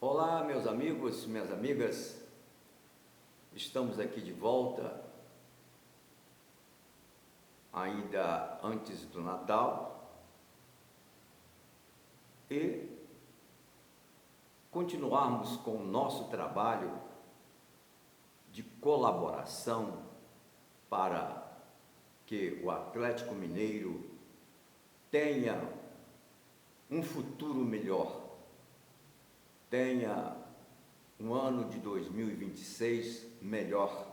Olá, meus amigos, minhas amigas, estamos aqui de volta, ainda antes do Natal, e continuarmos com o nosso trabalho de colaboração para que o Atlético Mineiro tenha um futuro melhor, tenha um ano de 2026 melhor.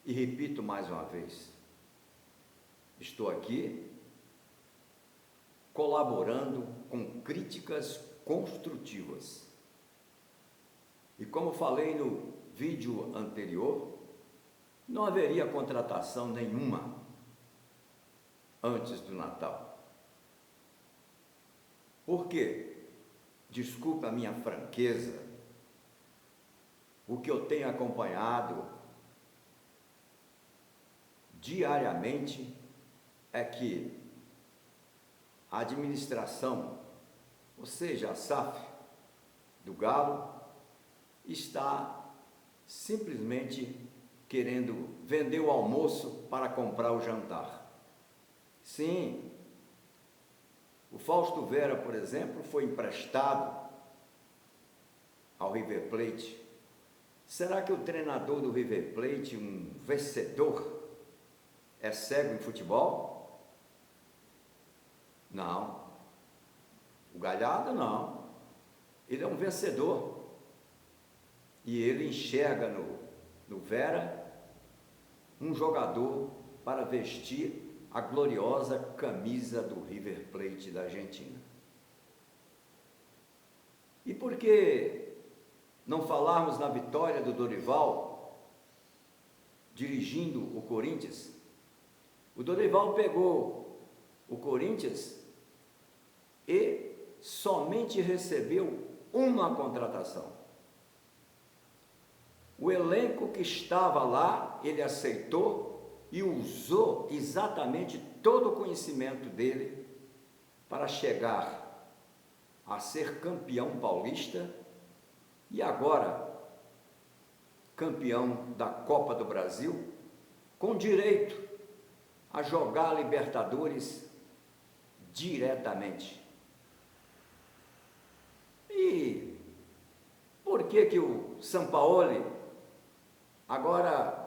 E repito mais uma vez, estou aqui colaborando com críticas construtivas. E como falei no vídeo anterior, não haveria contratação nenhuma antes do Natal. Por quê? Desculpe a minha franqueza, o que eu tenho acompanhado diariamente é que a administração, ou seja, a SAF do Galo, está simplesmente querendo vender o almoço para comprar o jantar. Sim, o Fausto Vera, por exemplo, foi emprestado ao River Plate. Será que o treinador do River Plate, um vencedor, é cego em futebol? Não. O Galhardo não. Ele é um vencedor. E ele enxerga no Vera um jogador para vestir a gloriosa camisa do River Plate da Argentina. E por que não falarmos na vitória do Dorival dirigindo o Corinthians? O Dorival pegou o Corinthians e somente recebeu uma contratação. O elenco que estava lá, ele aceitou e usou exatamente todo o conhecimento dele para chegar a ser campeão paulista e agora campeão da Copa do Brasil, com direito a jogar a Libertadores diretamente. E por que o Sampaoli agora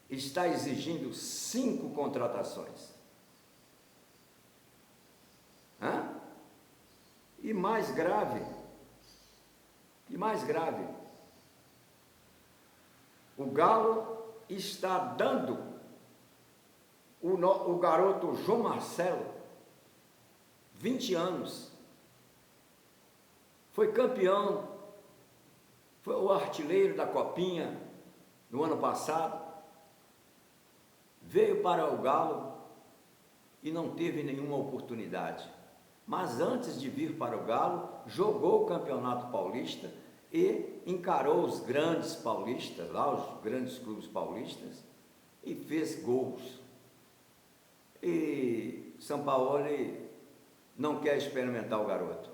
está exigindo 5 contratações? E mais grave, o Galo está dando o garoto João Marcelo, 20 anos, foi campeão, foi o artilheiro da Copinha no ano passado, veio para o Galo e não teve nenhuma oportunidade. Mas antes de vir para o Galo, jogou o Campeonato Paulista e encarou os grandes paulistas, lá os grandes clubes paulistas, e fez gols. E Sampaoli não quer experimentar o garoto.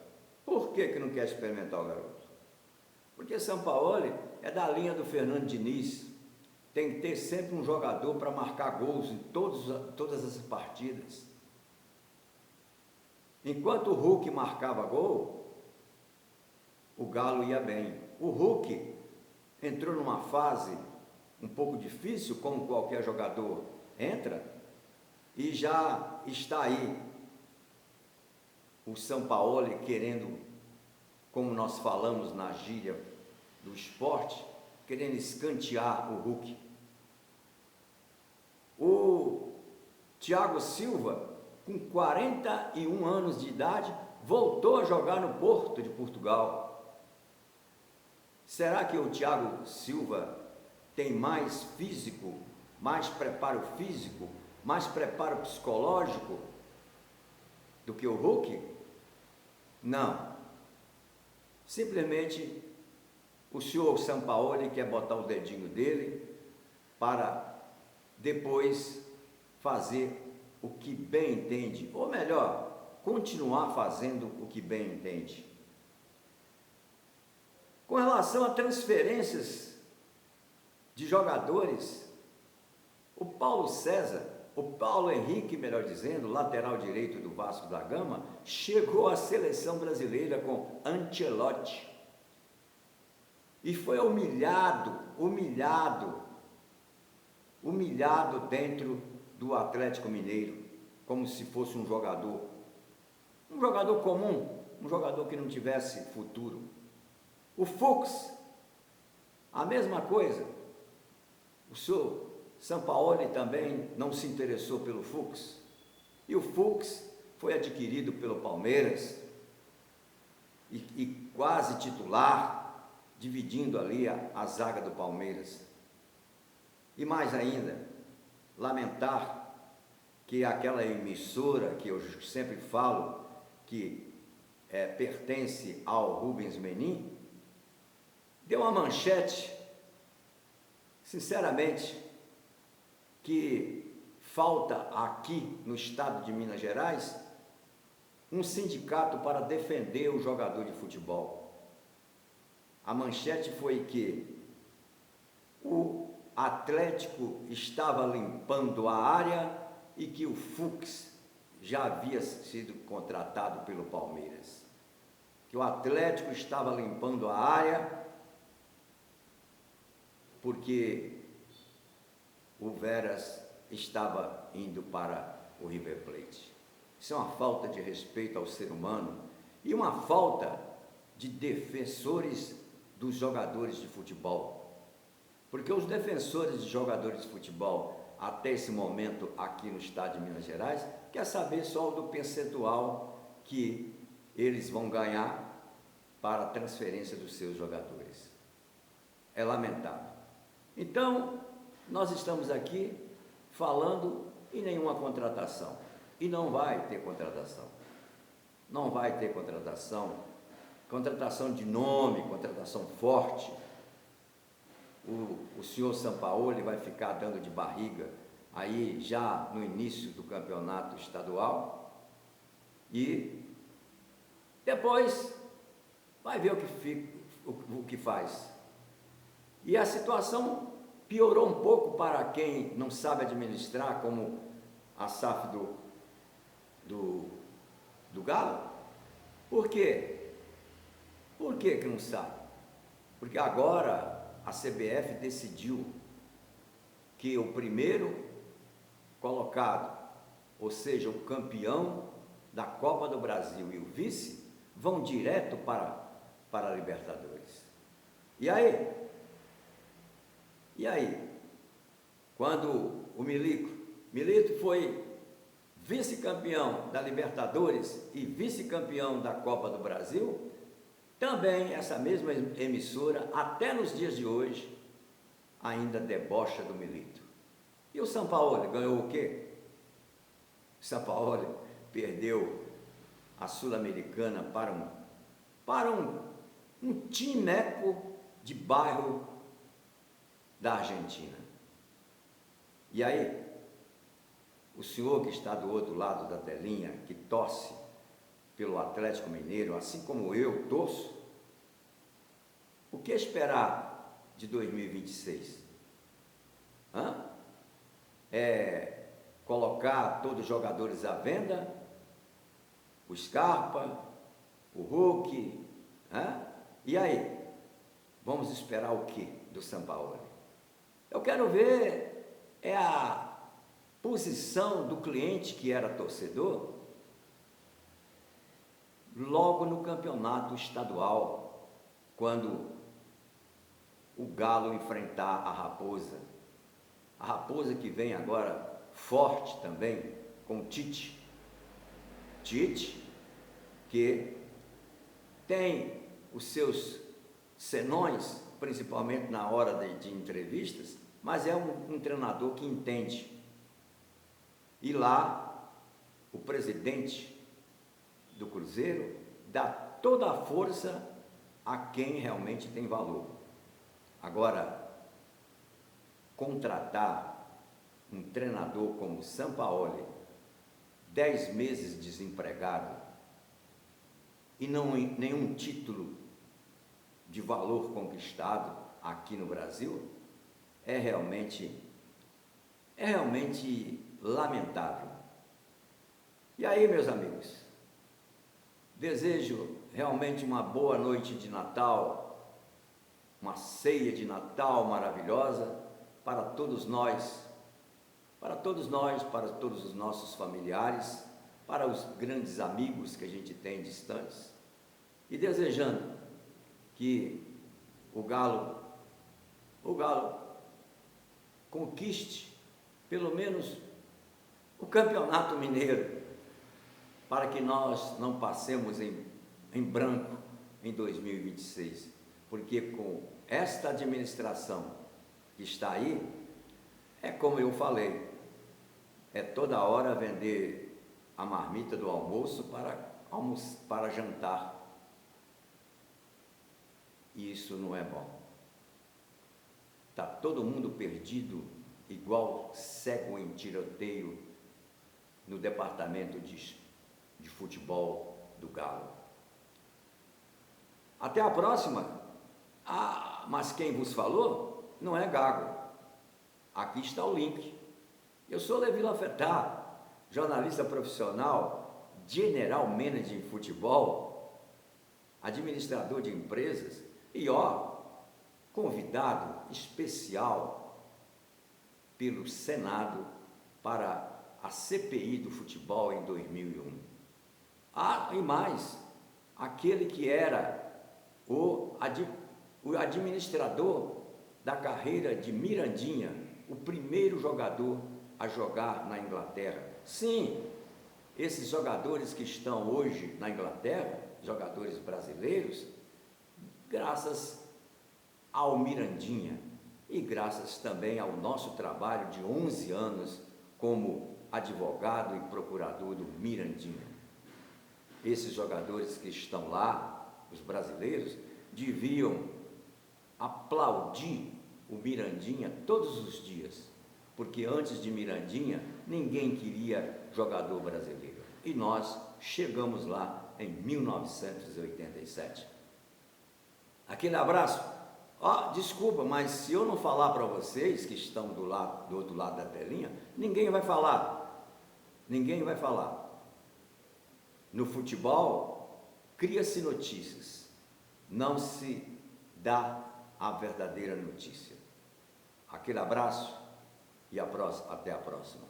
Por que não quer experimentar o garoto? Porque Sampaoli é da linha do Fernando Diniz. Tem que ter sempre um jogador para marcar gols em todas as partidas. Enquanto o Hulk marcava gol, o Galo ia bem. O Hulk entrou numa fase um pouco difícil, como qualquer jogador entra, e já está aí o Sampaoli querendo, como nós falamos na gíria do esporte, querendo escantear o Hulk. O Thiago Silva, com 41 anos de idade, voltou a jogar no Porto de Portugal. Será que o Thiago Silva tem mais físico, mais preparo físico, mais preparo psicológico do que o Hulk? Não. Simplesmente o senhor Sampaoli quer botar o dedinho dele para depois fazer o que bem entende, ou melhor, continuar fazendo o que bem entende. Com relação a transferências de jogadores, o Paulo Henrique, melhor dizendo, lateral direito do Vasco da Gama, chegou à seleção brasileira com Ancelotti e foi humilhado dentro do Atlético Mineiro, como se fosse um jogador comum, um jogador que não tivesse futuro. O Fux, a mesma coisa. O senhor Sampaoli também não se interessou pelo Fux, e o Fux foi adquirido pelo Palmeiras e quase titular, dividindo ali a zaga do Palmeiras. E mais ainda, lamentar que aquela emissora que eu sempre falo que pertence ao Rubens Menin, deu uma manchete, sinceramente, que falta aqui no estado de Minas Gerais um sindicato para defender o jogador de futebol. A manchete foi que o Atlético estava limpando a área e que o Fux já havia sido contratado pelo Palmeiras. Que o Atlético estava limpando a área porque o Veras estava indo para o River Plate. Isso é uma falta de respeito ao ser humano e uma falta de defensores dos jogadores de futebol. Porque os defensores de jogadores de futebol, até esse momento aqui no estado de Minas Gerais, quer saber só do percentual que eles vão ganhar para a transferência dos seus jogadores. É lamentável. Então, nós estamos aqui falando em nenhuma contratação. E não vai ter contratação. Não vai ter contratação. Contratação de nome, contratação forte. O senhor Sampaoli vai ficar dando de barriga aí já no início do campeonato estadual e depois vai ver o que faz. E a situação piorou um pouco para quem não sabe administrar, como a SAF do Galo. Por quê? Por que não sabe? Porque agora a CBF decidiu que o primeiro colocado, ou seja, o campeão da Copa do Brasil e o vice, vão direto para a Libertadores. E aí? Quando o Milito foi vice-campeão da Libertadores e vice-campeão da Copa do Brasil, também essa mesma emissora, até nos dias de hoje, ainda debocha do Milito. E o Sampaoli ganhou o quê? O Sampaoli perdeu a Sul-Americana para um timeco de bairro da Argentina. E aí, o senhor que está do outro lado da telinha, que torce pelo Atlético Mineiro, assim como eu torço, o que esperar de 2026? É colocar todos os jogadores à venda? O Scarpa, o Hulk, E aí? Vamos esperar o que do Sampaoli? Eu quero ver a posição do cliente que era torcedor logo no campeonato estadual, quando o Galo enfrentar a Raposa que vem agora forte também, com o Tite, que tem os seus senões, principalmente na hora de entrevistas, mas é um treinador que entende. E lá, o presidente do Cruzeiro dá toda a força a quem realmente tem valor. Agora, contratar um treinador como Sampaoli, 10 meses desempregado, e nenhum título de valor conquistado aqui no Brasil é realmente lamentável. E aí, meus amigos, desejo realmente uma boa noite de Natal, uma ceia de Natal maravilhosa para todos nós, para todos os nossos familiares, para os grandes amigos que a gente tem distantes, e desejando que o Galo conquiste pelo menos o Campeonato Mineiro, para que nós não passemos em branco em 2026, porque com esta administração que está aí, é como eu falei, é toda hora vender a marmita do almoço para jantar. E isso não é bom. Está todo mundo perdido, igual cego em tiroteio, no departamento de futebol do Galo. Até a próxima. Mas quem vos falou não é Gago. Aqui está o link. Eu sou Levi Lafetá, jornalista profissional, general manager em futebol, administrador de empresas e convidado especial pelo Senado para a CPI do futebol em 2001. E mais, aquele que era o administrador da carreira de Mirandinha, o primeiro jogador a jogar na Inglaterra. Sim, esses jogadores que estão hoje na Inglaterra, jogadores brasileiros, graças ao Mirandinha e graças também ao nosso trabalho de 11 anos como advogado e procurador do Mirandinha. Esses jogadores que estão lá, os brasileiros, deviam aplaudir o Mirandinha todos os dias, porque antes de Mirandinha ninguém queria jogador brasileiro, e nós chegamos lá em 1987. Aquele abraço. Desculpa, mas se eu não falar para vocês que estão do outro lado da telinha, ninguém vai falar. Ninguém vai falar. No futebol, cria-se notícias, não se dá a verdadeira notícia. Aquele abraço e até a próxima.